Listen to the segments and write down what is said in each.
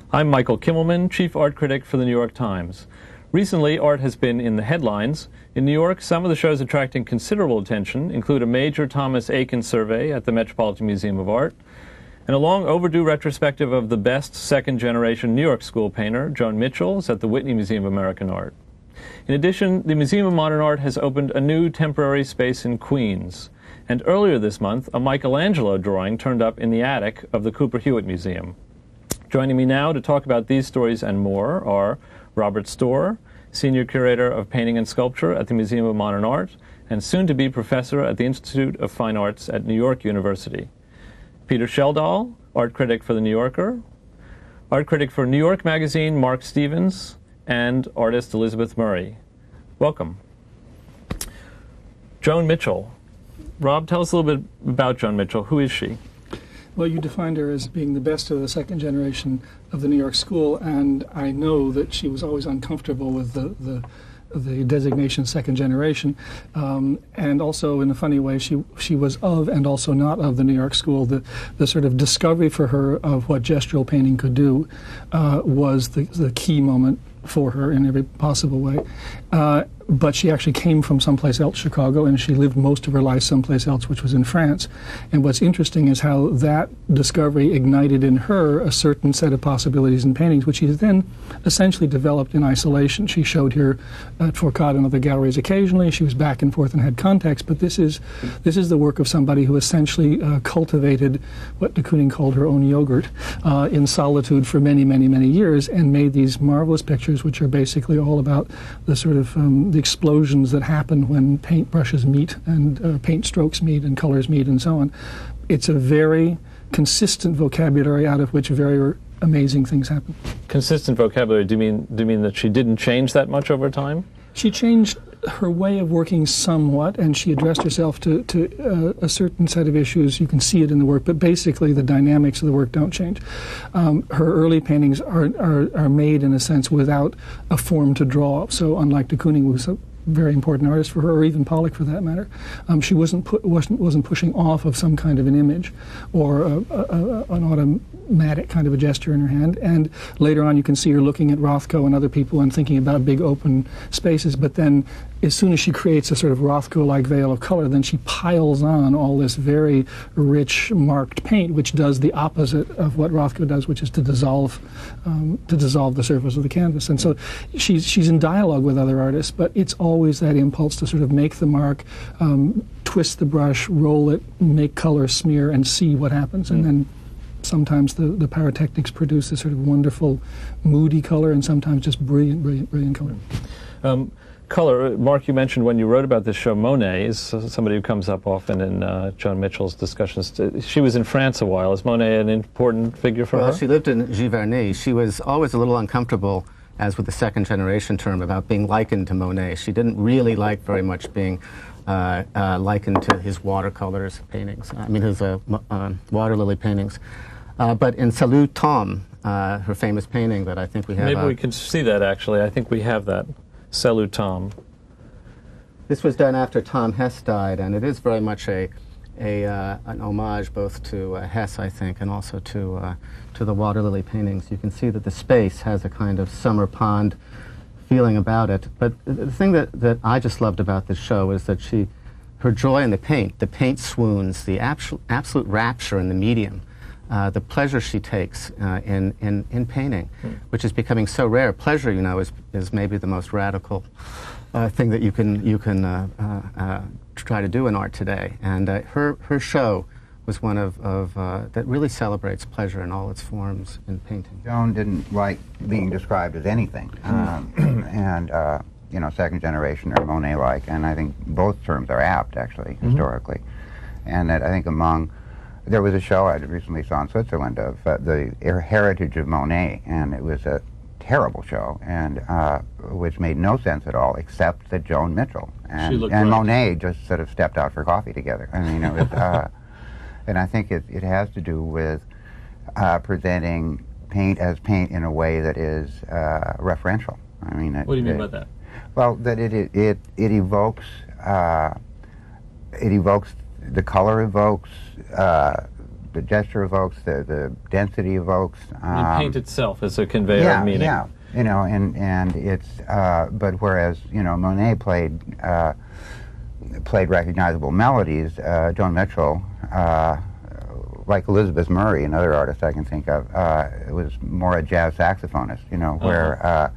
I'm Michael Kimmelman, Chief Art Critic for the New York Times. Recently, art has been in the headlines. In New York, some of the shows attracting considerable attention include a major Thomas Eakins survey at the Metropolitan Museum of Art, and a long overdue retrospective of the best second-generation New York School painter, Joan Mitchell, is at the Whitney Museum of American Art. In addition, the Museum of Modern Art has opened a new temporary space in Queens. And earlier this month, a Michelangelo drawing turned up in the attic of the Cooper Hewitt Museum. Joining me now to talk about these stories and more are Robert Storr, Senior Curator of Painting and Sculpture at the Museum of Modern Art, and soon-to-be Professor at the Institute of Fine Arts at New York University. Peter Schjeldahl, Art Critic for The New Yorker, Art Critic for New York Magazine, Mark Stevens, and artist Elizabeth Murray. Welcome. Joan Mitchell. Rob, tell us a little bit about Joan Mitchell. Who is she? Well, you defined her as being the best of the second generation of the New York School, and I know that she was always uncomfortable with the designation second generation, and also in a funny way she was of and also not of the New York School. The sort of discovery for her of what gestural painting could do was the key moment for her in every possible way. But she actually came from someplace else, Chicago, and she lived most of her life someplace else, which was in France. And what's interesting is how that discovery ignited in her a certain set of possibilities in paintings, which she then essentially developed in isolation. She showed here at Forcade and other galleries occasionally. She was back and forth and had contacts, but this is the work of somebody who essentially cultivated what de Kooning called her own yogurt in solitude for many, many, many years, and made these marvelous pictures, which are basically all about the sort of the explosions that happen when paint brushes meet and paint strokes meet and colors meet and so on. It's a very consistent vocabulary out of which very amazing things happen. Consistent vocabulary, do you mean that she didn't change that much over time? She changed her way of working somewhat, and she addressed herself to a certain set of issues. You can see it in the work, but basically the dynamics of the work don't change. Her early paintings are made, in a sense, without a form to draw. So unlike de Kooning, who was a very important artist for her, or even Pollock for that matter, she wasn't pushing off of some kind of an image or an automatic kind of a gesture in her hand. And later on you can see her looking at Rothko and other people and thinking about big open spaces, but then as soon as she creates a sort of Rothko-like veil of color, then she piles on all this very rich, marked paint, which does the opposite of what Rothko does, which is to dissolve the surface of the canvas. And so she's in dialogue with other artists, but it's always that impulse to sort of make the mark, twist the brush, roll it, make color smear, and see what happens. And then sometimes the pyrotechnics produce this sort of wonderful, moody color, and sometimes just brilliant, brilliant, brilliant color. Color, Mark, you mentioned when you wrote about this show, Monet is somebody who comes up often in Joan Mitchell's discussions. She was in France a while. Is Monet an important figure for her? Well, she lived in Giverny. She was always a little uncomfortable, as with the second generation term, about being likened to Monet. She didn't really like very much being likened to his watercolors paintings, his water lily paintings. But in Salut Tom, her famous painting that I think we have... Maybe we can see that, actually. I think we have that. Salut Tom. This was done after Tom Hess died, and it is very much an homage both to Hess, I think, and also to the water lily paintings. You can see that the space has a kind of summer pond feeling about it. But the thing that I just loved about this show is that her joy in the paint swoons, the absolute rapture in the medium, the pleasure she takes in painting, which is becoming so rare. Pleasure, is maybe the most radical thing that you can try to do in art today. And her show was one of that really celebrates pleasure in all its forms in painting. Joan didn't like being described as anything, and second generation or Monet-like, and I think both terms are apt, actually, historically. And that I think there was a show I recently saw in Switzerland of the heritage of Monet, and it was a terrible show, and which made no sense at all, except that Joan Mitchell and Monet just sort of stepped out for coffee together. I mean, it was, and I think it has to do with presenting paint as paint in a way that is referential. I mean, what do you mean by that? Well, that it evokes the color evokes the gesture evokes, the density evokes. The paint itself is a conveyor of meaning. Yeah, you know, and it's, but whereas, you know, Monet played recognizable melodies, Joan Mitchell, like Elizabeth Murray, another artist I can think of, was more a jazz saxophonist, you know, where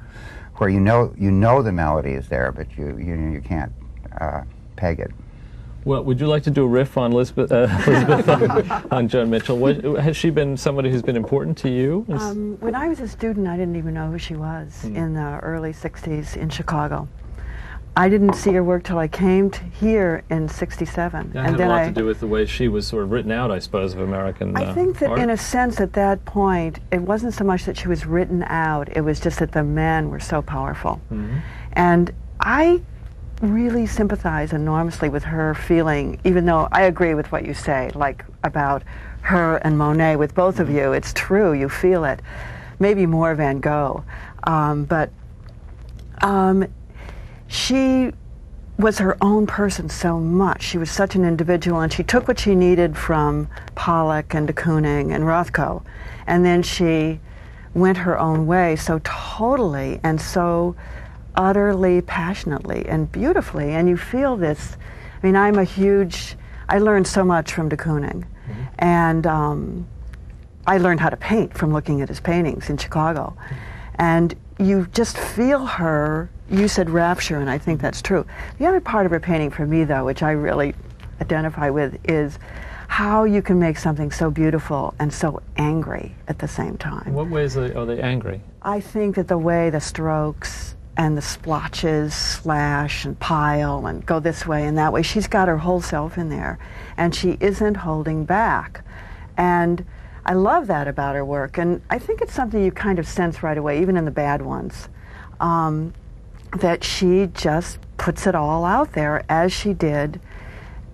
you know the melody is there, but you can't peg it. Well, would you like to do a riff on Elizabeth on Joan Mitchell? Has she been somebody who's been important to you? When I was a student, I didn't even know who she was in the early 60s in Chicago. I didn't see her work till I came here in '67. That had a lot to do with the way she was sort of written out, I suppose, of American I think that art. in a sense at that point, it wasn't so much that she was written out, it was just that the men were so powerful. And I really sympathize enormously with her feeling, even though I agree with what you say, like about her and Monet, with both of you. It's true, you feel it. Maybe more Van Gogh. She was her own person so much. She was such an individual, and she took what she needed from Pollock and de Kooning and Rothko, and then she went her own way so totally and so utterly passionately and beautifully. And you feel this. I mean, I learned so much from de Kooning, and I learned how to paint from looking at his paintings in Chicago. And you just feel her. You said rapture, and I think that's true. The other part of her painting for me, though, which I really identify with, is how you can make something so beautiful and so angry at the same time. In what ways are they angry? I think that the way the strokes and the splotches slash and pile and go this way and that way, she's got her whole self in there, and she isn't holding back. And I love that about her work, and I think it's something you kind of sense right away, even in the bad ones. That she just puts it all out there, as she did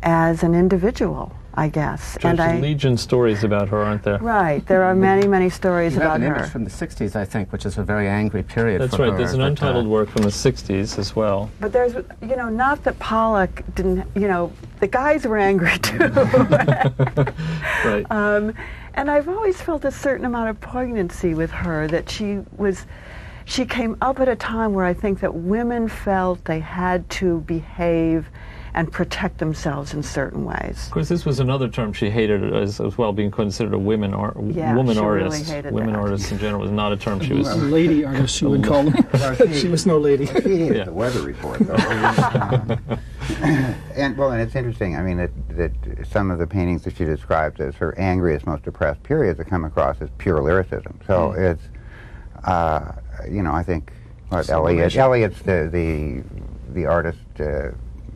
as an individual, I guess. There's legion stories about her, aren't there? Right. There are many, many stories about her. You have an image from the 60s, I think, which is a very angry period That's for her. right. There's an untitled work from the 60s as well. But there's, you know, not that Pollock didn't, you know, the guys were angry too. Right. And I've always felt a certain amount of poignancy with her, that she came up at a time where I think that women felt they had to behave and protect themselves in certain ways. Of course, this was another term she hated as well, being considered a woman artist. Really hated women that. artists in general was not a term she was. A lady artist, you would call them. She was no lady. She hated the weather report, though. and it's interesting. I mean, that some of the paintings that she described as her angriest, most depressed periods have come across as pure lyricism. So it's, you know, I think Eliot's the artist.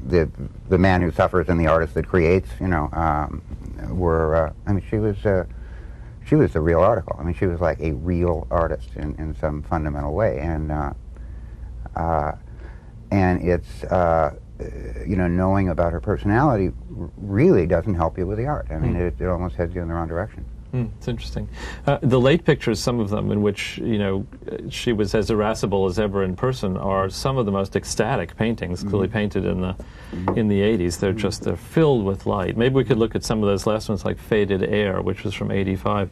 The man who suffers and the artist that creates, you know, were, I mean, she was the real article. I mean, she was like a real artist in some fundamental way, and it's, you know, knowing about her personality really doesn't help you with the art. I mean, it almost heads you in the wrong direction. It's interesting. The late pictures, some of them in which, you know, she was as irascible as ever in person, are some of the most ecstatic paintings, clearly painted in the 80s. They're filled with light. Maybe we could look at some of those last ones, like Faded Air, which was from '85.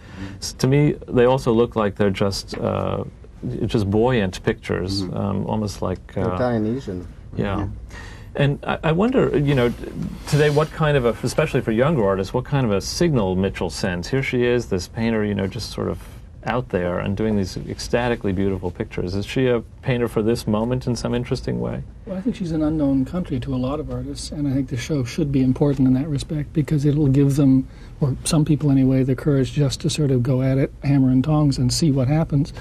To me, they also look like they're just buoyant pictures, almost like Dionysian. Yeah. And I wonder, you know, today what kind of especially for younger artists, what kind of a signal Mitchell sends? Here she is, this painter, you know, just sort of out there and doing these ecstatically beautiful pictures. Is she a painter for this moment in some interesting way? Well, I think she's an unknown country to a lot of artists, and I think the show should be important in that respect, because it'll give them, or some people anyway, the courage just to sort of go at it, hammer and tongs, and see what happens.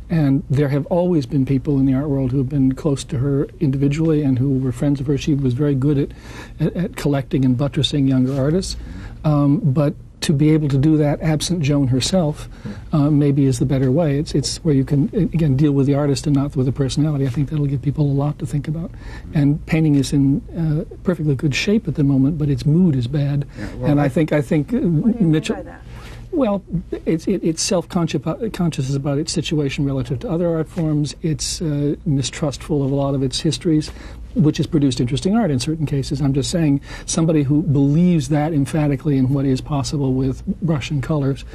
And there have always been people in the art world who have been close to her individually and who were friends of hers. She was very good at collecting and buttressing younger artists. But to be able to do that absent Joan herself maybe is the better way. It's where you can, again, deal with the artist and not with the personality. I think that'll give people a lot to think about. And painting is in perfectly good shape at the moment, but its mood is bad. Yeah, well, and I think what do you Mitchell... mean by that? Well, it's self-conscious about its situation relative to other art forms. It's mistrustful of a lot of its histories. which has produced interesting art in certain cases. I'm just saying somebody who believes that emphatically in what is possible with brush and colors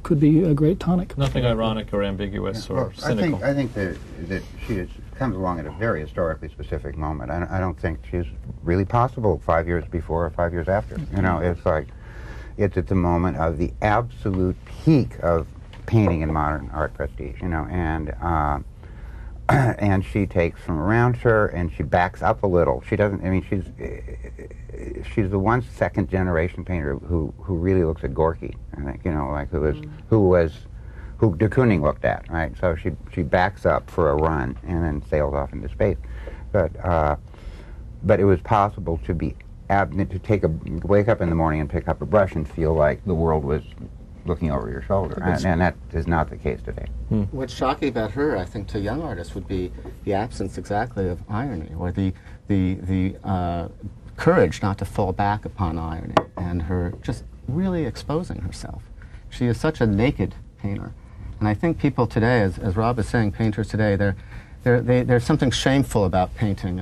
could be a great tonic. Nothing ironic or ambiguous or cynical. I think that she comes along at a very historically specific moment. I don't think she's really possible 5 years before or 5 years after. You know, it's like, it's at the moment of the absolute peak of painting and modern art prestige, you know, and she takes from around her and she backs up a little. She doesn't, I mean, she's the one second generation painter who really looks at Gorky, I think, you know, like who de Kooning looked at, right? So she backs up for a run and then sails off into space. But it was possible to wake up in the morning and pick up a brush and feel like the world was looking over your shoulder, and that is not the case today. What's shocking about her, I think, to young artists would be the absence exactly of irony, or the courage not to fall back upon irony, and her just really exposing herself. She is such a naked painter, and I think people today, as Rob is saying, painters today, there's something shameful about painting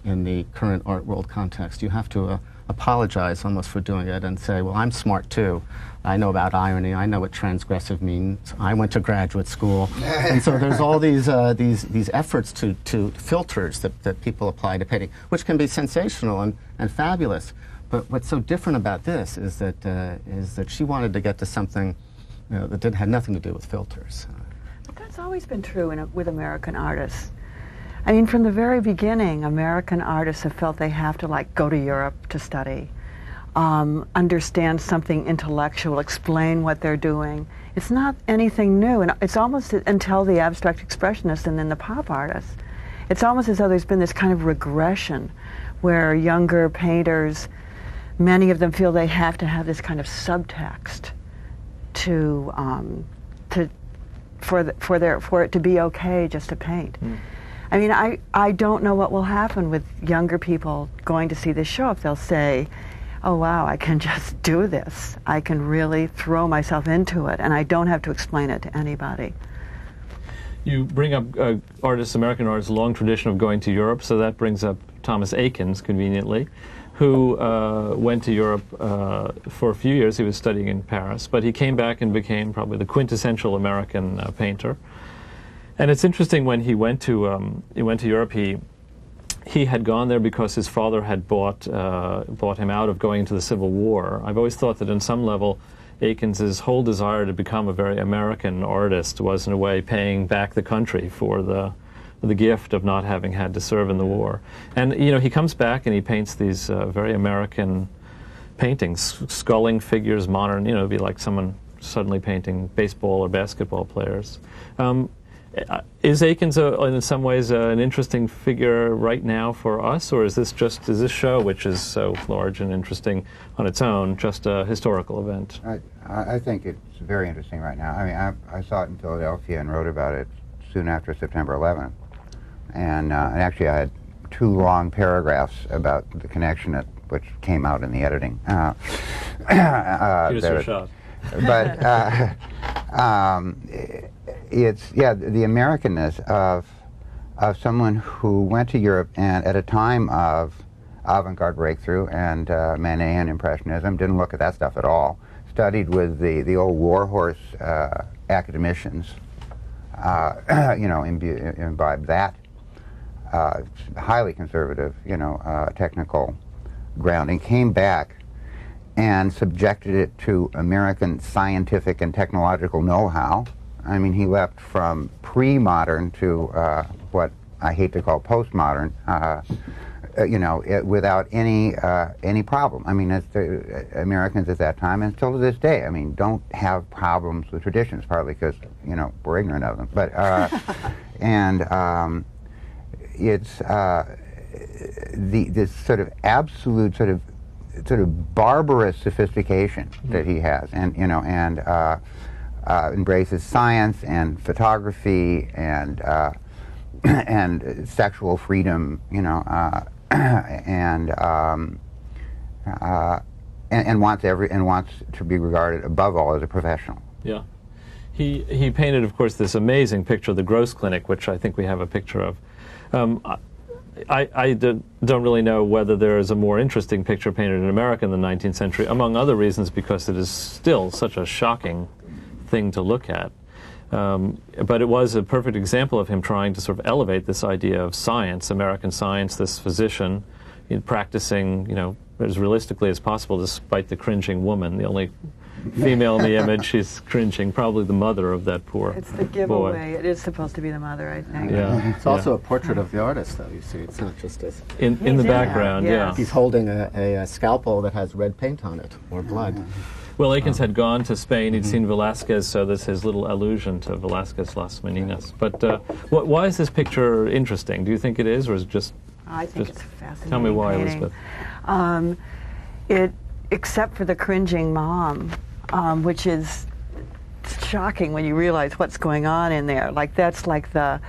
in the current art world context. You have to apologize almost for doing it and say, well, I'm smart too. I know about irony. I know what transgressive means. I went to graduate school. And so there's all these efforts to filters that people apply to painting, which can be sensational and fabulous. But what's so different about this is that she wanted to get to something that had nothing to do with filters. That's always been true with American artists. I mean, from the very beginning, American artists have felt they have to, like, go to Europe to study, understand something intellectual, explain what they're doing. It's not anything new, and it's almost until the abstract expressionists and then the pop artists. It's almost as though there's been this kind of regression where younger painters, many of them feel they have to have this kind of subtext for it to be okay just to paint. I mean, I don't know what will happen with younger people going to see this show if they'll say, oh wow, I can just do this. I can really throw myself into it and I don't have to explain it to anybody. You bring up American artists' long tradition of going to Europe, so that brings up Thomas Eakins, conveniently, who went to Europe for a few years. He was studying in Paris, but he came back and became probably the quintessential American painter. And it's interesting, when he went to Europe, he had gone there because his father had bought him out of going into the Civil War. I've always thought that on some level, Eakins' whole desire to become a very American artist was in a way paying back the country for the gift of not having had to serve in the war. And you know, he comes back and he paints these very American paintings, sculling figures, modern, you know, it'd be like someone suddenly painting baseball or basketball players. Is Eakins in some ways an interesting figure right now for us, or is this show, which is so large and interesting on its own, just a historical event? I think it's very interesting right now. I mean, I saw it in Philadelphia and wrote about it soon after September 11th. And actually I had 2 long paragraphs about the connection, which came out in the editing. Shot. But it's, the Americanness of someone who went to Europe and at a time of avant-garde breakthrough and Manet and Impressionism, didn't look at that stuff at all, studied with the old warhorse academicians, you know, imbibed that highly conservative, you know, technical grounding, came back and subjected it to American scientific and technological know-how. I mean, he leapt from pre-modern to what I hate to call postmodern, you know, without any problem. I mean, Americans at that time, and still to this day, I mean, don't have problems with traditions, partly because, you know, we're ignorant of them. But it's this sort of absolute sort of barbarous sophistication that he has, and you know, and embraces science and photography and sexual freedom, you know, and wants to be regarded above all as a professional. Yeah. He painted, of course, this amazing picture of the Gross Clinic, which I think we have a picture of. don't really know whether there is a more interesting picture painted in America in the 19th century, among other reasons because it is still such a shocking thing to look at. But it was a perfect example of him trying to sort of elevate this idea of science, American science, this physician practicing, as realistically as possible, despite the cringing woman, the only female in the image. She's cringing, probably the mother of that poor boy. It's the giveaway. It is supposed to be the mother, I think. Yeah. It's also a portrait of the artist, though, you see. It's not just a... In the background, yeah. He's holding a scalpel that has red paint on it, or blood. Well, Akins had gone to Spain. He'd seen Velázquez, so there's his little allusion to Velázquez Las Meninas. But why is this picture interesting? Do you think it is, or is it just... I think it's a fascinating Tell me why, painting. Elizabeth. Except for the cringing mom, which is shocking when you realize what's going on in there. Like, that's like the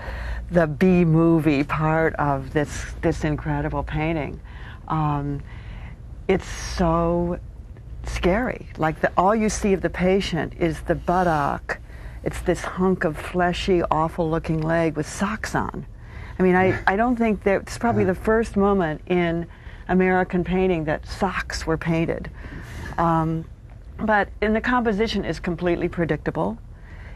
B-movie part of this incredible painting. It's so scary. Like, all you see of the patient is the buttock. It's this hunk of fleshy, awful-looking leg with socks on. I mean, I don't think that it's probably the first moment in American painting that socks were painted. But in the composition is completely predictable.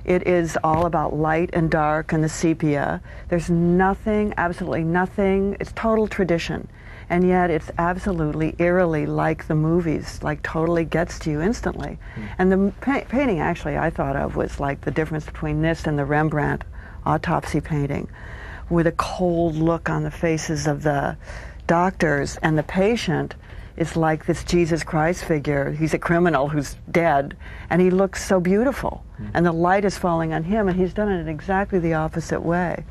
It is all about light and dark and the sepia. There's nothing, absolutely nothing. It's total tradition. And yet it's absolutely eerily like the movies, like totally gets to you instantly. And the painting actually I thought of was like the difference between this and the Rembrandt autopsy painting, with a cold look on the faces of the doctors, and the patient is like this Jesus Christ figure. He's a criminal who's dead, and he looks so beautiful. And the light is falling on him, and he's done it in exactly the opposite way.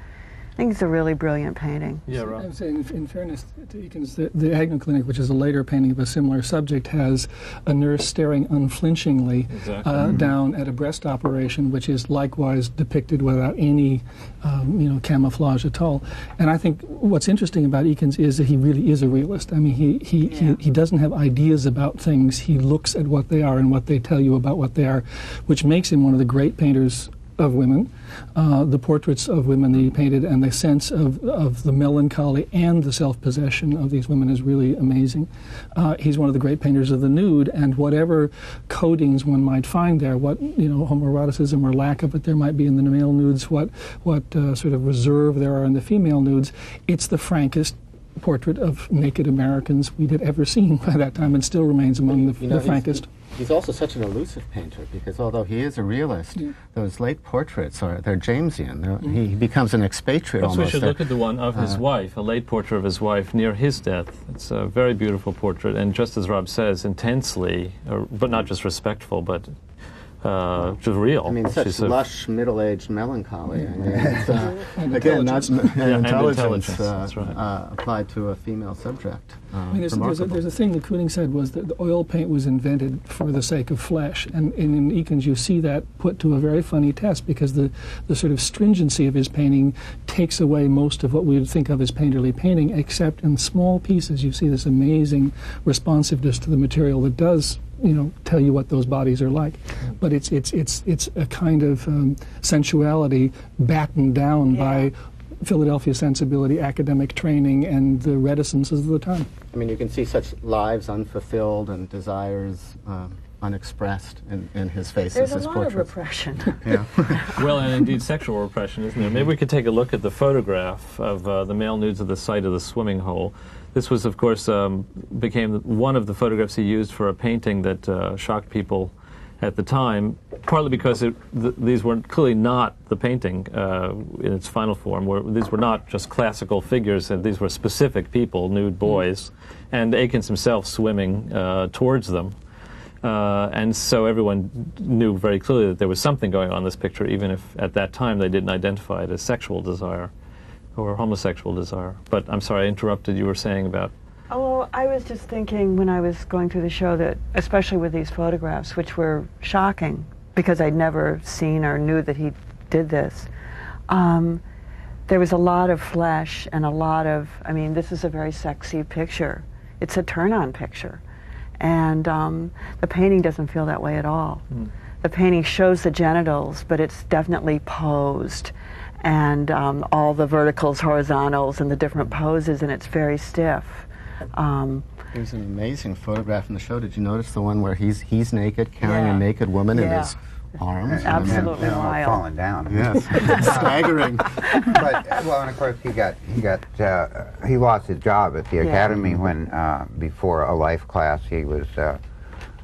I think it's a really brilliant painting. Yeah, Rob. I would say, in fairness to Eakins, the Agnew Clinic, which is a later painting of a similar subject, has a nurse staring unflinchingly down at a breast operation, which is likewise depicted without any, camouflage at all. And I think what's interesting about Eakins is that he really is a realist. I mean, he doesn't have ideas about things. He looks at what they are and what they tell you about what they are, which makes him one of the great painters of women. The portraits of women that he painted and the sense of the melancholy and the self-possession of these women is really amazing. He's one of the great painters of the nude, and whatever codings one might find there, what homoeroticism or lack of it there might be in the male nudes, what sort of reserve there are in the female nudes, it's the frankest portrait of naked Americans we'd had ever seen by that time, and still remains among the frankest. He's also such an elusive painter, because although he is a realist, those late portraits they're Jamesian. He becomes an expatriate almost. We should look at the one of his wife, a late portrait of his wife near his death. It's a very beautiful portrait, and just as Rob says, intensely, but not just respectful, but just real. I mean, such lush middle-aged melancholy. I mean, it's, again, not intelligence that's right. applied to a female subject. I mean, there's a thing that Kooning said was that the oil paint was invented for the sake of flesh, and in Eakins you see that put to a very funny test, because the sort of stringency of his painting takes away most of what we would think of as painterly painting, except in small pieces you see this amazing responsiveness to the material that does tell you what those bodies are like. But it's a kind of sensuality battened down by Philadelphia sensibility, academic training, and the reticences of the time. I mean, you can see such lives unfulfilled and desires unexpressed in his faces. There's a his lot portraits. of repression. Yeah. Well, and indeed sexual repression, isn't there? Maybe we could take a look at the photograph of the male nudes at the site of the swimming hole. This was, of course, became one of the photographs he used for a painting that shocked people at the time, partly because these were clearly not the painting in its final form. These were not just classical figures, and these were specific people, nude boys, and Akins himself swimming towards them. And so everyone knew very clearly that there was something going on in this picture, even if at that time they didn't identify it as sexual desire or homosexual desire. But I'm sorry, I interrupted. You were saying about... Oh, well, I was just thinking when I was going through the show that, especially with these photographs, which were shocking because I'd never seen or knew that he did this, there was a lot of flesh and a lot of, I mean, this is a very sexy picture. It's a turn-on picture. And the painting doesn't feel that way at all. The painting shows the genitals, but it's definitely posed. and all the verticals, horizontals, and the different poses, and it's very stiff. There's an amazing photograph in the show. Did you notice the one where he's naked, carrying a naked woman in his arms? Absolutely and wild. falling down. Yes, staggering. But well, and of course he lost his job at the academy when before a life class he was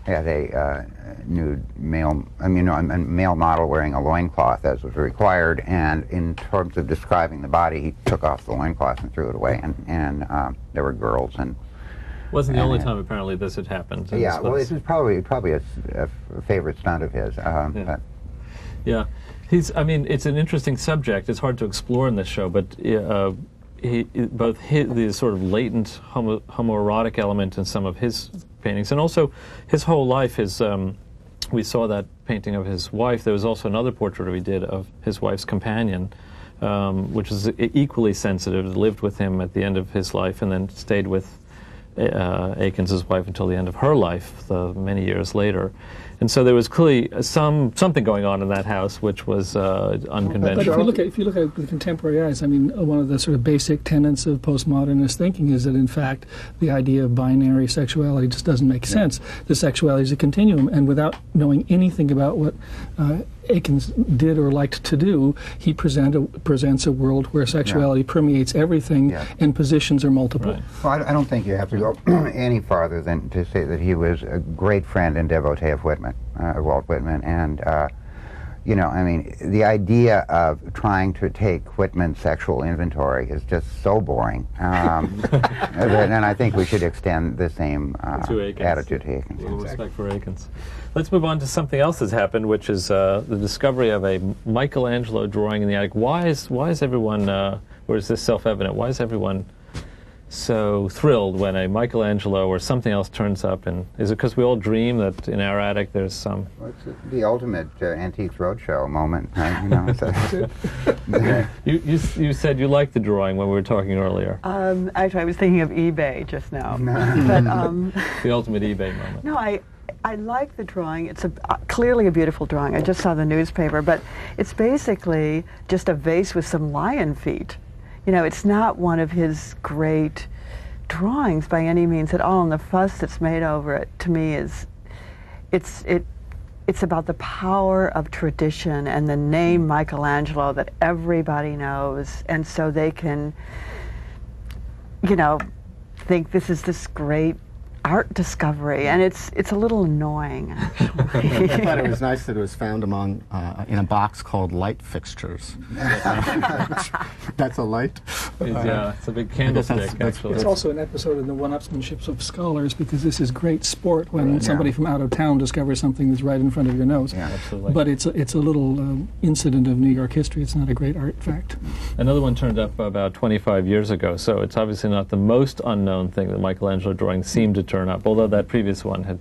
had a nude male, a male model wearing a loincloth as was required, and in terms of describing the body, he took off the loincloth and threw it away, and there were girls and. Wasn't the only time apparently this had happened. Yeah, well, this is probably a favorite stunt of his. But. Yeah, I mean, it's an interesting subject. It's hard to explore in this show, but the sort of latent homoerotic element in some of his paintings, and also his whole life. We saw that painting of his wife. There was also another portrait he did of his wife's companion, which is equally sensitive. Lived with him at the end of his life, and then stayed with Akins' wife until the end of her life, many years later. And so there was clearly something going on in that house which was unconventional. But if you look at the contemporary eyes, I mean, one of the sort of basic tenets of postmodernist thinking is that, in fact, the idea of binary sexuality just doesn't make sense. The sexuality is a continuum, and without knowing anything about what Akins did or liked to do, he presents a world where sexuality permeates everything and positions are multiple. Right. Well, I don't think you have to go any farther than to say that he was a great friend and devotee of Walt Whitman, and I mean, the idea of trying to take Whitman's sexual inventory is just so boring, and I think we should extend the same attitude to Akins. A little respect for Akins. Let's move on to something else that's happened, which is the discovery of a Michelangelo drawing in the attic. Why is everyone, or is this self-evident, why is everyone so thrilled when a Michelangelo or something else turns up? And is it because we all dream that in our attic there's some... Well, it's the ultimate Antiques Roadshow moment, right? You said you liked the drawing when we were talking earlier. Actually, I was thinking of eBay just now. But, the ultimate eBay moment. No, I like the drawing. It's clearly a beautiful drawing. I just saw the newspaper, but it's basically just a vase with some lion feet. It's not one of his great drawings by any means at all, and the fuss that's made over it, to me, it's about the power of tradition and the name Michelangelo that everybody knows, and so they can, think this is this great art discovery, and it's a little annoying, actually. I thought it was nice that it was found among in a box called light fixtures. That's a light. It's a big candlestick, actually. It's also an episode in the one-upsmanships of scholars, because this is great sport when somebody from out of town discovers something that's right in front of your nose. Yeah, absolutely. But it's a little incident of New York history. It's not a great art fact. Another one turned up about 25 years ago, so it's obviously not the most unknown thing that Michelangelo drawing seemed to turn up, although that previous one had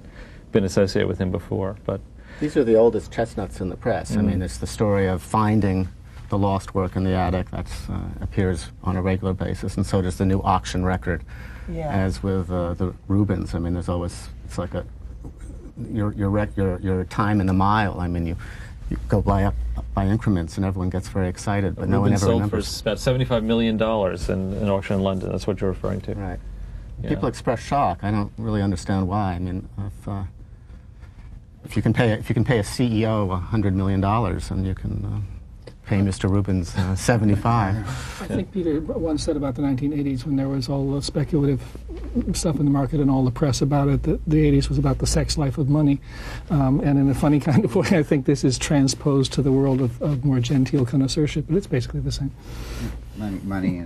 been associated with him before. But these are the oldest chestnuts in the press. I mean, it's the story of finding the lost work in the attic that appears on a regular basis, and so does the new auction record. As with the Rubens, I mean, there's always, it's like your time in a mile. I mean, you go by increments, and everyone gets very excited, but no one ever remembers. Sold for about $75 million in an auction in London. That's what you're referring to. Right. Yeah. People express shock. I don't really understand why. I mean, if you can pay a CEO $100 million, and you can pay Mr. Rubens 75. I think Peter once said about the 1980s, when there was all the speculative stuff in the market and all the press about it, that the 80s was about the sex life of money. And in a funny kind of way, I think this is transposed to the world of more genteel connoisseurship, but it's basically the same. Money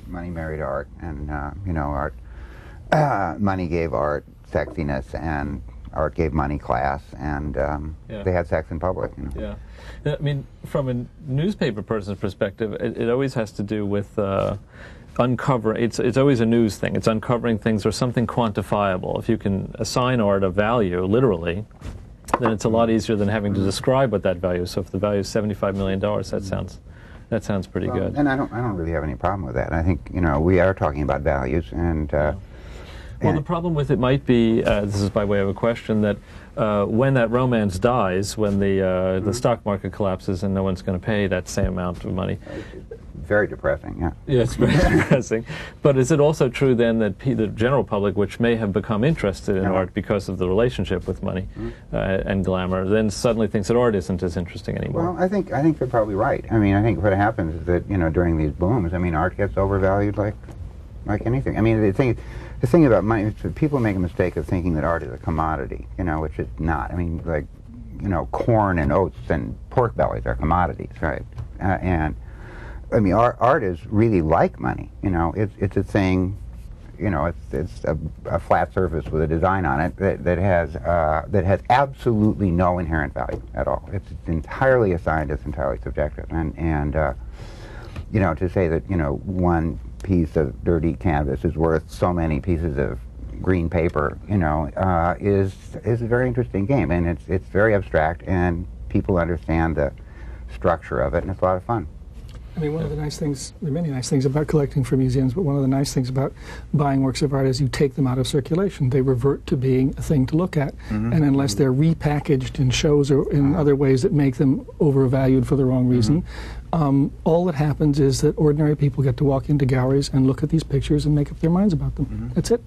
married art, and art. Money gave art sexiness, and art gave money class, and they had sex in public. Yeah, I mean, from a newspaper person's perspective, it always has to do with uncover. It's always a news thing. It's uncovering things or something quantifiable. If you can assign art a value, literally, then it's a lot easier than having to describe what that value is. So if the value is $75 million, that sounds pretty good. And I don't really have any problem with that. I think we are talking about values, and Well, the problem with it might be, this is by way of a question, that when that romance dies, when the stock market collapses and no one's going to pay that same amount of money. Very depressing, yeah. Yeah, it's very depressing. But is it also true then that the general public, which may have become interested in art because of the relationship with money and glamour, then suddenly thinks that art isn't as interesting anymore? Well, I think they're probably right. I mean, I think what happens is that, during these booms, I mean, art gets overvalued like anything. I mean, the thing about money, people make a mistake of thinking that art is a commodity, which it's not. I mean, like, corn and oats and pork bellies are commodities, right? And I mean, art is really like money. It's a thing. It's a flat surface with a design on it that has absolutely no inherent value at all. It's entirely assigned. It's entirely subjective. And to say that one piece of dirty canvas is worth so many pieces of green paper, is a very interesting game, and it's very abstract, and people understand the structure of it, and it's a lot of fun. I mean, one of the nice things, there are many nice things about collecting for museums, but one of the nice things about buying works of art is you take them out of circulation. They revert to being a thing to look at. And unless they're repackaged in shows or in other ways that make them overvalued for the wrong reason, all that happens is that ordinary people get to walk into galleries and look at these pictures and make up their minds about them. That's it.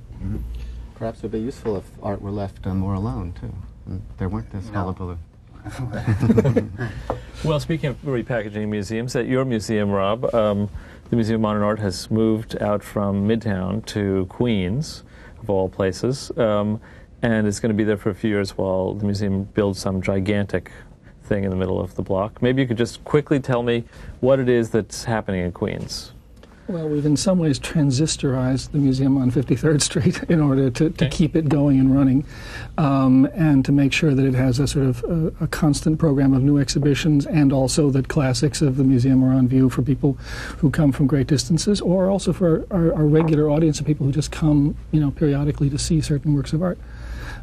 Perhaps it would be useful if art were left more alone, too. And there weren't this hullabaloo. Well, speaking of repackaging museums, at your museum, Rob, the Museum of Modern Art has moved out from Midtown to Queens, of all places, and it's going to be there for a few years while the museum builds some gigantic thing in the middle of the block. Maybe you could just quickly tell me what it is that's happening in Queens. Well, we've in some ways transistorized the museum on 53rd Street in order to keep it going and running, and to make sure that it has a sort of a constant program of new exhibitions, and also that classics of the museum are on view for people who come from great distances, or also for our regular audience of people who just come, periodically to see certain works of art.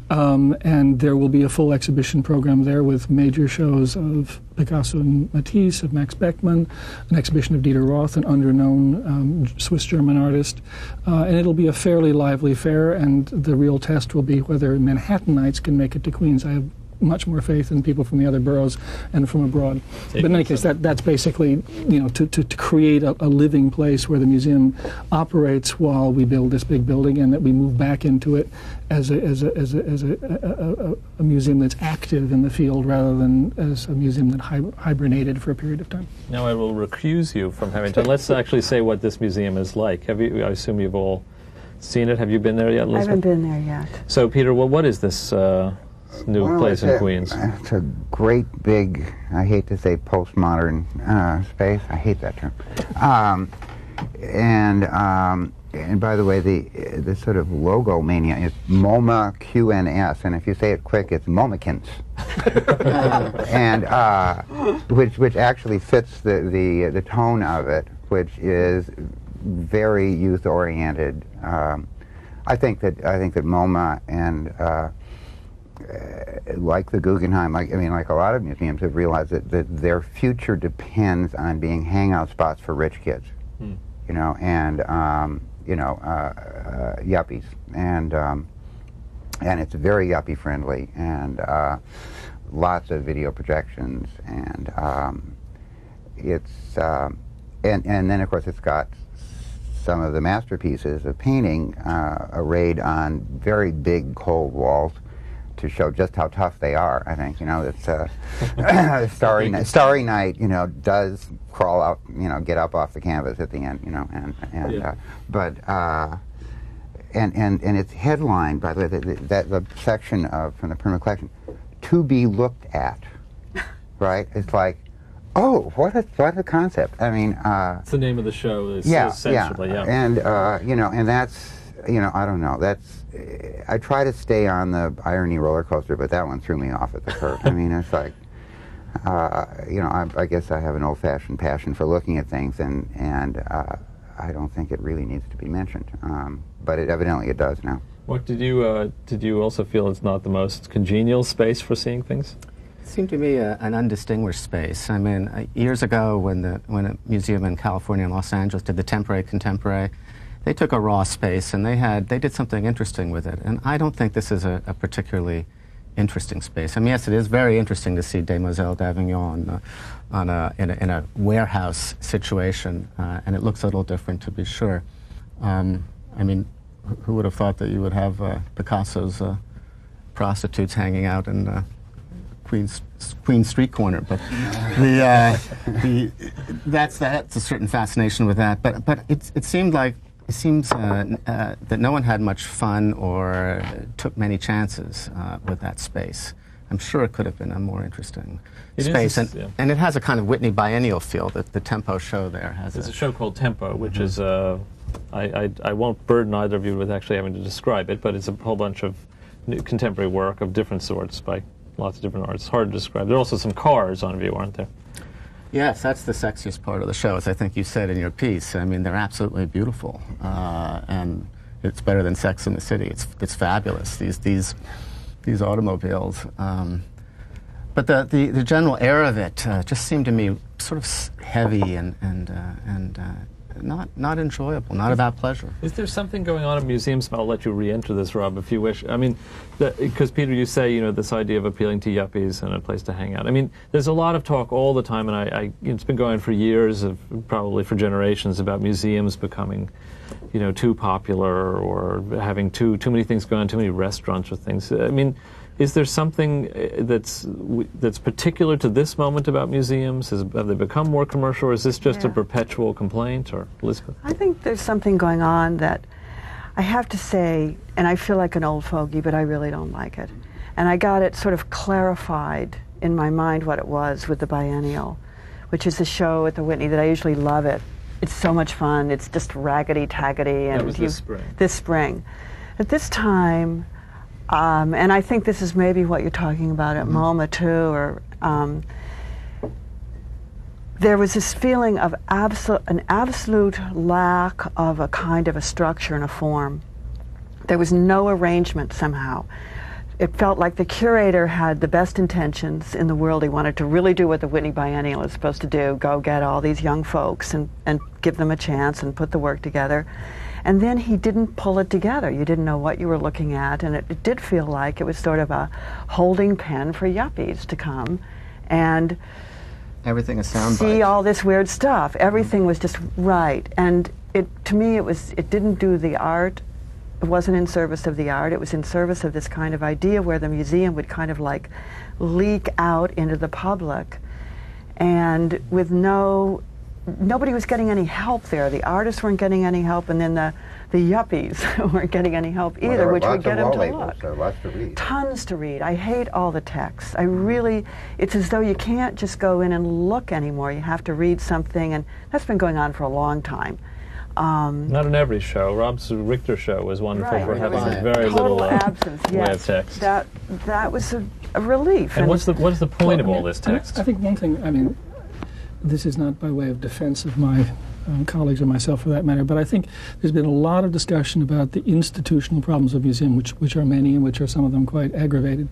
And there will be a full exhibition program there with major shows of Picasso and Matisse, of Max Beckmann, an exhibition of Dieter Roth, an under-known Swiss-German artist. And it'll be a fairly lively fair, and the real test will be whether Manhattanites can make it to Queens. I have much more faith in people from the other boroughs and from abroad. But in any case, that's basically, to create a living place where the museum operates while we build this big building, and that we move back into it as a museum that's active in the field rather than as a museum that hibernated for a period of time. Now I will recuse you from having to. Let's actually say what this museum is like. I assume you've all seen it. Have you been there yet, Elizabeth? I haven't been there yet. So, Peter, what is this new place in Queens? It's a great big, I hate to say postmodern space. I hate that term. And by the way, the sort of logo mania is MoMA QNS, and if you say it quick, it's MoMAkins, and which actually fits the tone of it, which is very youth oriented. I think that MoMA and like the Guggenheim, like a lot of museums have realized that their future depends on being hangout spots for rich kids, and yuppies, and it's very yuppie friendly, and lots of video projections, and it's and then of course it's got some of the masterpieces of painting arrayed on very big cold walls to show just how tough they are. I think it's Starry Night, does crawl out, get up off the canvas at the end, and it's headlined by the section from the permanent collection, to be looked at, right? It's like, oh, what a concept. I mean, it's the name of the show. Essentially, and and that's, I don't know. I try to stay on the irony roller coaster, but that one threw me off at the curve. I mean, it's like, I guess I have an old-fashioned passion for looking at things, and I don't think it really needs to be mentioned, but evidently it does now. What did you also feel it's not the most congenial space for seeing things? It seemed to me an undistinguished space. I mean, years ago when a museum in California and Los Angeles did the Temporary Contemporary, they took a raw space and they did something interesting with it. And I don't think this is a particularly interesting space. I mean, yes, it is very interesting to see Demoiselle d'Avignon in a warehouse situation, and it looks a little different, to be sure. I mean, who would have thought that you would have Picasso's prostitutes hanging out in Queen Street corner? But that's a certain fascination with that. But it seems that no one had much fun or took many chances with that space. I'm sure it could have been a more interesting space. And it has a kind of Whitney biennial feel. That the Tempo show there has. There's a show called Tempo, which is I won't burden either of you with actually having to describe it, but it's a whole bunch of contemporary work of different sorts by lots of different artists. It's hard to describe. There are also some cars on view, aren't there? Yes, that's the sexiest part of the show, as I think you said in your piece. I mean, they're absolutely beautiful, and it's better than Sex in the City. It's fabulous. These automobiles, but the general air of it just seemed to me sort of heavy and not enjoyable, not about pleasure. Is there something going on in museums? I'll let you re-enter this, Rob, if you wish. I mean, because Peter, you say, this idea of appealing to yuppies and a place to hang out. I mean, there's a lot of talk all the time, and it's been going for years, probably for generations, about museums becoming, too popular or having too many things going on, too many restaurants or things. I mean, is there something that's particular to this moment about museums? Have they become more commercial, or is this just a perpetual complaint? Or Elizabeth? I think there's something going on that I have to say, and I feel like an old fogey, but I really don't like it. And I got it sort of clarified in my mind what it was with the Biennial, which is the show at the Whitney that I usually love it. It's so much fun. It's just raggedy-taggedy. And that was this spring. This spring. At this time, and I think this is maybe what you're talking about at MoMA too, or there was this feeling of an absolute lack of a kind of a structure and a form. There was no arrangement somehow. It felt like the curator had the best intentions in the world. He wanted to really do what the Whitney Biennial is supposed to do, go get all these young folks and give them a chance and put the work together. And then he didn't pull it together. You didn't know what you were looking at, and it did feel like it was sort of a holding pen for yuppies to come and everything is soundbite. See all this weird stuff. Everything was just right. And to me it didn't do the art. It wasn't in service of the art. It was in service of this kind of idea where the museum would kind of like leak out into the public, and with nobody was getting any help there. The artists weren't getting any help, and then the yuppies weren't getting any help either, which would get them to look. There are lots to read. Tons to read. I hate all the texts. It's as though you can't just go in and look anymore. You have to read something, and that's been going on for a long time. Not in every show. Rob's Richter show was wonderful for having very total little absence. way of text. That was a relief. And what's the point of all this text? I think one thing, I mean, this is not by way of defense of my colleagues or myself for that matter, but I think there's been a lot of discussion about the institutional problems of museums, which are many and which are some of them quite aggravated.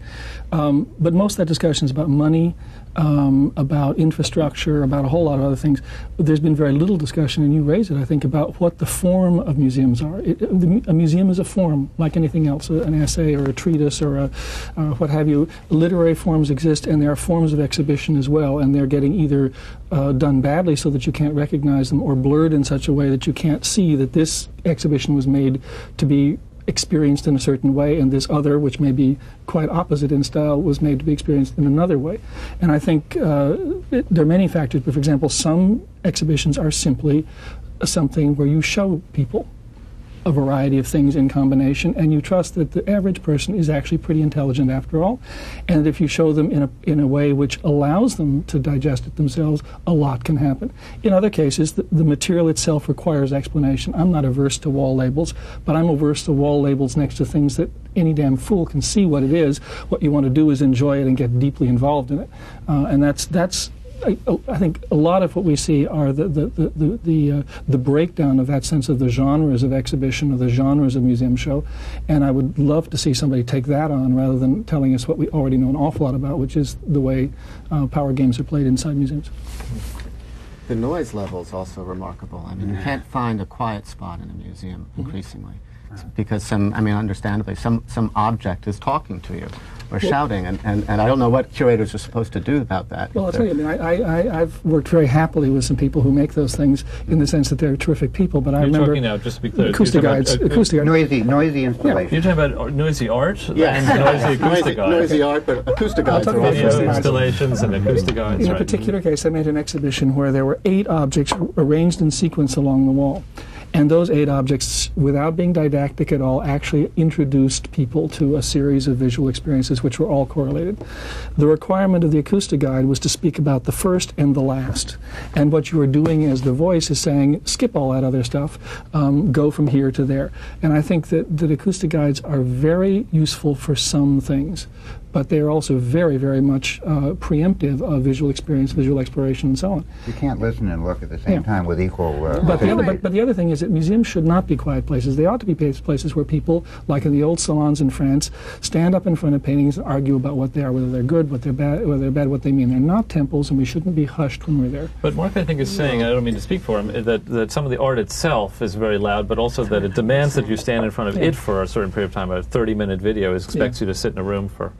But most of that discussion is about money, about infrastructure, about a whole lot of other things. But there's been very little discussion, and you raise it, I think, about what the form of museums are. A museum is a form, like anything else, an essay or a treatise or what have you. Literary forms exist, and there are forms of exhibition as well, and they're getting either done badly so that you can't recognize them, or blurred in such a way that you can't see that this exhibition was made to be experienced in a certain way, and this other, which may be quite opposite in style, was made to be experienced in another way. And I think there are many factors, but for example, some exhibitions are simply something where you show people a variety of things in combination, and you trust that the average person is actually pretty intelligent after all, and if you show them in a way which allows them to digest it themselves, a lot can happen. In other cases, the material itself requires explanation. I'm not averse to wall labels, but I'm averse to wall labels next to things that any damn fool can see what it is. What you want to do is enjoy it and get deeply involved in it, and that's I think a lot of what we see are the breakdown of that sense of the genres of exhibition or the genres of museum show, and I would love to see somebody take that on rather than telling us what we already know an awful lot about, which is the way power games are played inside museums. The noise level is also remarkable. I mean, you can't find a quiet spot in a museum increasingly. Because understandably, some object is talking to you or shouting, and I don't know what curators are supposed to do about that. Well, I'll tell you, I've worked very happily with some people who make those things in the sense that they're terrific people, but I remember... You're talking now, just to be clear... Acoustic guides. Noisy installation. You're talking about noisy art? Yes. And noisy acoustic guides. Noisy art, but acoustic guides are also... Video installations and acoustic guides, In a particular case, I made an exhibition where there were 8 objects arranged in sequence along the wall. And those 8 objects, without being didactic at all, actually introduced people to a series of visual experiences which were all correlated. The requirement of the acoustic guide was to speak about the first and the last. And what you are doing as the voice is saying, skip all that other stuff, go from here to there. And I think that acoustic guides are very useful for some things, but they are also very, very much preemptive of visual experience, visual exploration, and so on. You can't listen and look at the same time with equal... But the other thing is that museums should not be quiet places. They ought to be places where people, like in the old salons in France, stand up in front of paintings and argue about what they are, whether they're good, what they're bad, what they mean. They're not temples, and we shouldn't be hushed when we're there. But Mark, I think, is saying, I don't mean to speak for him, that some of the art itself is very loud, but also that it demands that you stand in front of it for a certain period of time. A 30-minute video expects you to sit in a room for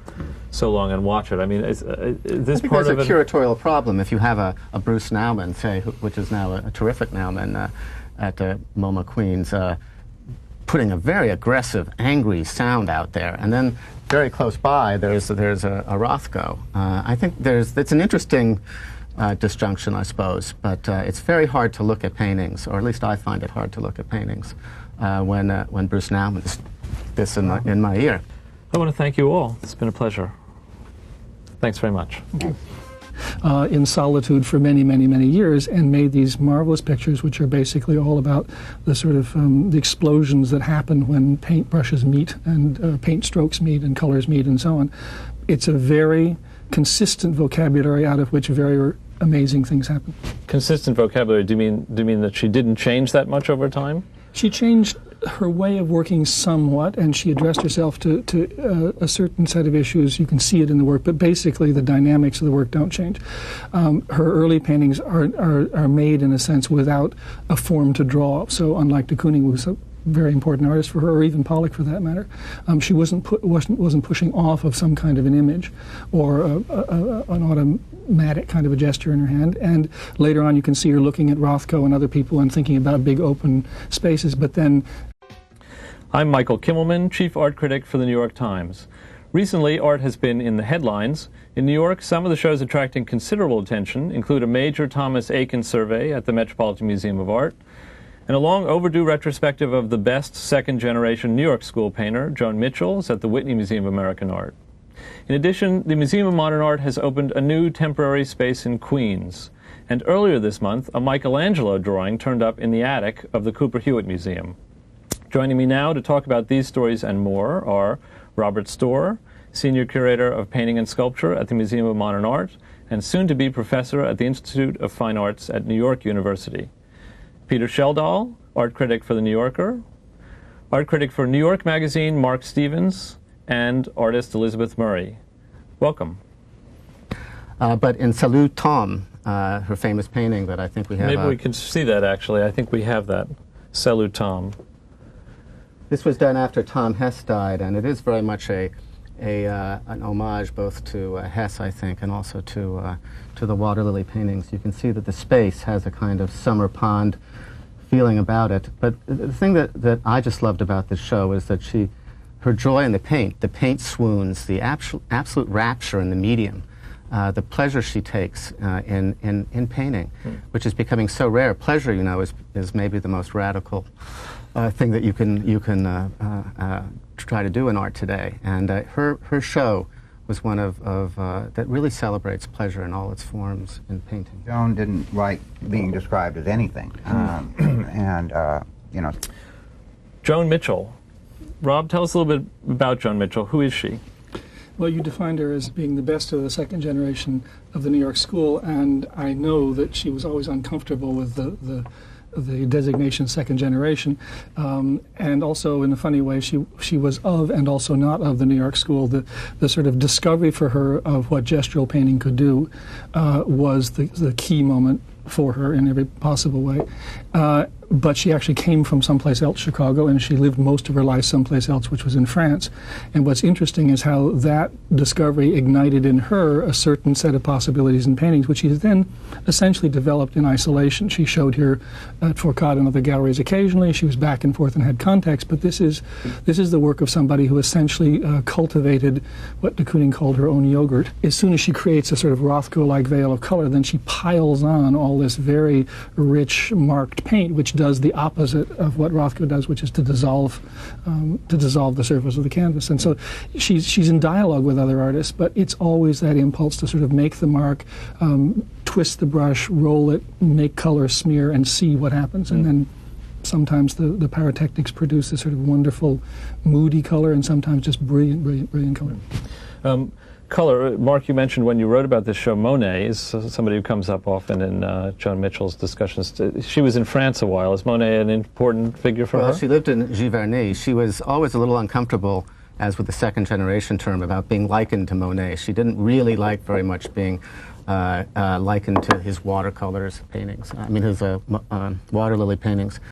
so long and watch it. I mean, this part of it... There's a curatorial problem. If you have a Bruce Nauman, say, which is now a terrific Nauman at MoMA Queens, putting a very aggressive, angry sound out there, and then very close by there's a Rothko. I think it's an interesting disjunction, I suppose, but it's very hard to look at paintings, or at least I find it hard to look at paintings when Bruce Nauman is this in my ear. I want to thank you all. It's been a pleasure. Thanks very much. In solitude for many, many, many years, and made these marvelous pictures, which are basically all about the sort of the explosions that happen when paint brushes meet and paint strokes meet and colors meet and so on. It's a very consistent vocabulary out of which very amazing things happen. Consistent vocabulary? Do you mean that she didn't change that much over time? She changed her way of working somewhat, and she addressed herself to a certain set of issues. You can see it in the work, but basically the dynamics of the work don't change. Her early paintings are made, in a sense, without a form to draw. So unlike de Kooning, who was a very important artist for her, or even Pollock for that matter, she wasn't pushing off of some kind of an image or an automatic kind of a gesture in her hand. And later on, you can see her looking at Rothko and other people and thinking about big open spaces. But then, I'm Michael Kimmelman, chief art critic for the New York Times. Recently, art has been in the headlines. In New York, some of the shows attracting considerable attention include a major Thomas Aiken survey at the Metropolitan Museum of Art, and a long overdue retrospective of the best second-generation New York School painter, Joan Mitchell, is at the Whitney Museum of American Art. In addition, the Museum of Modern Art has opened a new temporary space in Queens. And earlier this month, a Michelangelo drawing turned up in the attic of the Cooper Hewitt Museum. Joining me now to talk about these stories and more are Robert Storr, Senior Curator of Painting and Sculpture at the Museum of Modern Art, and soon-to-be Professor at the Institute of Fine Arts at New York University. Peter Schjeldahl, art critic for The New Yorker, art critic for New York Magazine, Mark Stevens, and artist Elizabeth Murray. Welcome. But in Salut Tom, her famous painting that I think we have... Maybe we can see that, actually. I think we have that. Salut Tom. This was done after Tom Hess died, and it is very much an homage both to Hess, I think, and also to the water lily paintings. You can see that the space has a kind of summer pond feeling about it. But the thing that I just loved about this show is that her joy in the paint swoons, the absolute rapture in the medium, the pleasure she takes in painting, which is becoming so rare. Pleasure, you know, is maybe the most radical thing that you can try to do in art today. And her show was one of that really celebrates pleasure in all its forms in painting. Joan didn't like being described as anything, you know. Joan Mitchell. Rob, tell us a little bit about Joan Mitchell. Who is she? Well, you defined her as being the best of the second generation of the New York School, and I know that she was always uncomfortable with the designation second generation, and also in a funny way she was of and also not of the New York School. The sort of discovery for her of what gestural painting could do was the key moment for her in every possible way. But she actually came from someplace else, Chicago, and she lived most of her life someplace else, which was in France. And what's interesting is how that discovery ignited in her a certain set of possibilities in paintings, which she then essentially developed in isolation. She showed here at Forcade and other galleries occasionally. She was back and forth and had contacts, but this is the work of somebody who essentially cultivated what de Kooning called her own yogurt. As soon as she creates a sort of Rothko-like veil of color, then she piles on all this very rich, marked paint, which does the opposite of what Rothko does, which is to dissolve the surface of the canvas. And so she's in dialogue with other artists, but it's always that impulse to sort of make the mark, twist the brush, roll it, make color, smear, and see what happens. And then sometimes the pyrotechnics produce this sort of wonderful, moody color, and sometimes just brilliant, brilliant, brilliant color. Color, Mark, you mentioned when you wrote about this show, Monet is somebody who comes up often in John Mitchell's discussions. She was in France a while. Is Monet an important figure for her? Well, she lived in Giverny. She was always a little uncomfortable, as with the second generation term, about being likened to Monet. She didn't really like very much being likened to his watercolors paintings. I mean, his water lily paintings.